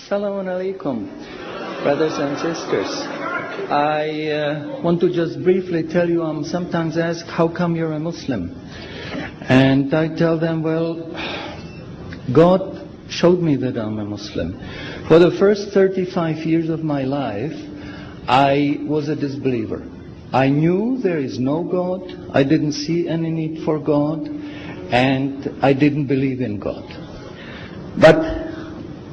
Assalamu alaikum, brothers and sisters. I want to just briefly tell you, I'm sometimes asked, how come you're a Muslim? And I tell them, well, God showed me that I'm a Muslim. For the first 35 years of my life, I was a disbeliever. I knew there is no God, I didn't see any need for God, and I didn't believe in God. But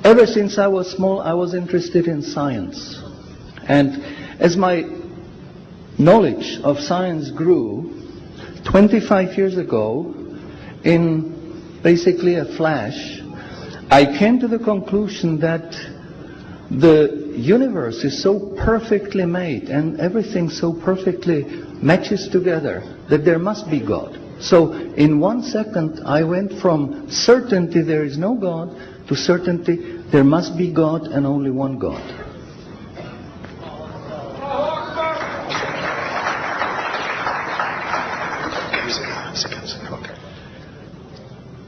ever since I was small, I was interested in science. And as my knowledge of science grew, 25 years ago, in basically a flash, I came to the conclusion that the universe is so perfectly made and everything so perfectly matches together that there must be God. So in 1 second, I went from certainty there is no God to certainty there must be God and only one God.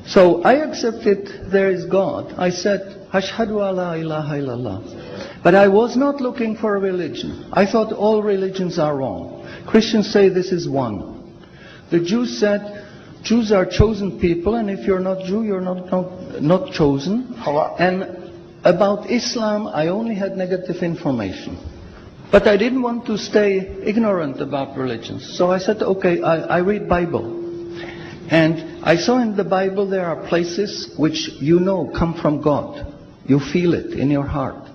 So I accepted there is God. I said, Ashhadu alla ilaha illallah. But I was not looking for a religion. I thought all religions are wrong. Christians say this is one. The Jews said, Jews are chosen people, and if you're not Jew, you're not chosen. And about Islam, I only had negative information. But I didn't want to stay ignorant about religions. So I said, okay, I read Bible. And I saw in the Bible there are places which you know come from God. You feel it in your heart.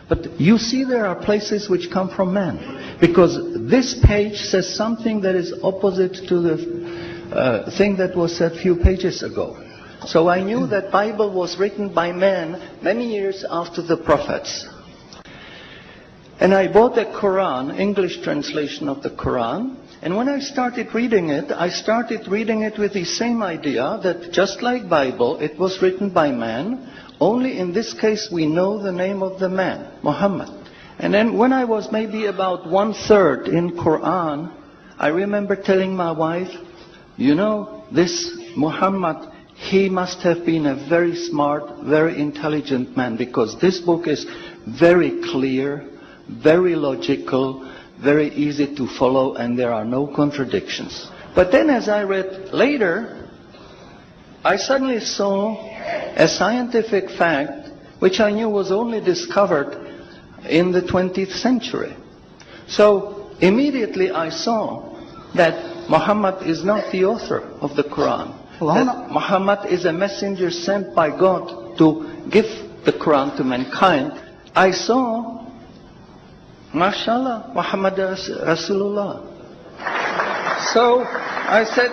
But you see there are places which come from man. Because this page says something that is opposite to the thing that was said a few pages ago. So I knew that Bible was written by men many years after the prophets. And I bought a Quran, English translation of the Quran. And when I started reading it with the same idea that just like Bible, it was written by man. Only in this case we know the name of the man, Muhammad. And then when I was maybe about 1/3 in Quran, I remember telling my wife, you know, this Muhammad, he must have been a very smart, very intelligent man, because this book is very clear, very logical, very easy to follow, and there are no contradictions. But then as I read later, I suddenly saw a scientific fact which I knew was only discovered in the 20th century. So immediately I saw that Muhammad is not the author of the Quran. That Muhammad is a messenger sent by God to give the Quran to mankind. I saw, MashaAllah, Muhammad Rasulullah. So I said,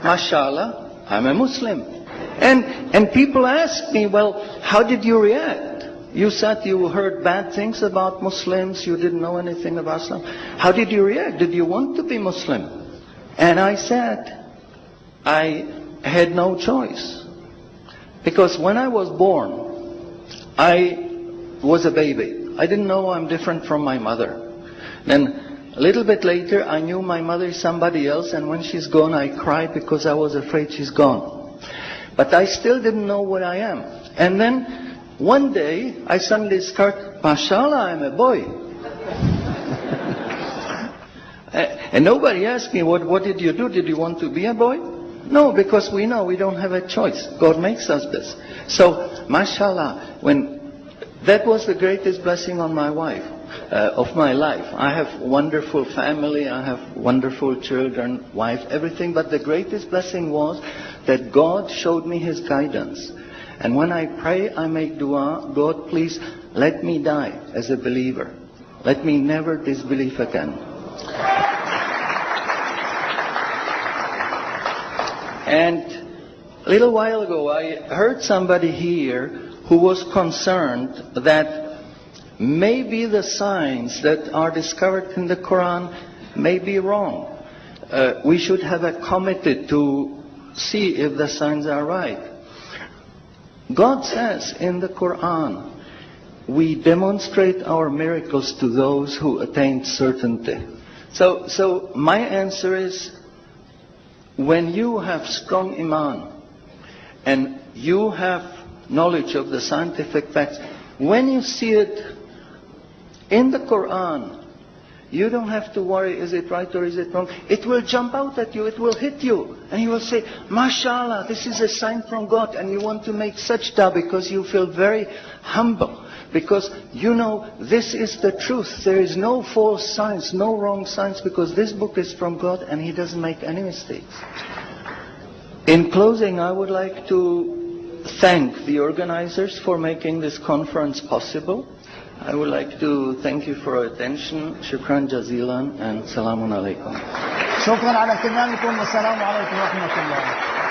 MashaAllah, I'm a Muslim. And people ask me, well, how did you react? You said you heard bad things about Muslims, you didn't know anything about Islam. How did you react? Did you want to be Muslim? And I said, I had no choice. Because when I was born, I was a baby. I didn't know I'm different from my mother. Then a little bit later, I knew my mother is somebody else, and when she's gone, I cried because I was afraid she's gone. But I still didn't know what I am. And then one day, I suddenly start, MashaAllah, I'm a boy. And nobody asked me, what did you do? Did you want to be a boy? No, because we know we don't have a choice. God makes us this. So, MashaAllah, that was the greatest blessing on my wife, of my life. I have wonderful family, I have wonderful children, wife, everything. But the greatest blessing was that God showed me His guidance. And when I pray, I make dua, God, please let me die as a believer. Let me never disbelieve again. And a little while ago, I heard somebody here who was concerned that maybe the signs that are discovered in the Quran may be wrong. We should have a committee to see if the signs are right. God says in the Quran, we demonstrate our miracles to those who attain certainty. So my answer is, when you have strong iman and you have knowledge of the scientific facts, When you see it in the Quran, you don't have to worry, is it right or is it wrong? It will jump out at you, it will hit you. And you will say, MashaAllah, this is a sign from God. And you want to make sajda because you feel very humble. Because you know this is the truth. There is no false science, no wrong science, because this book is from God and He doesn't make any mistakes. In closing, I would like to thank the organizers for making this conference possible. I would like to thank you for your attention. Shukran jazilan and salamun alaikum. شكرا على اهتمامكم والسلام عليكم ورحمة الله.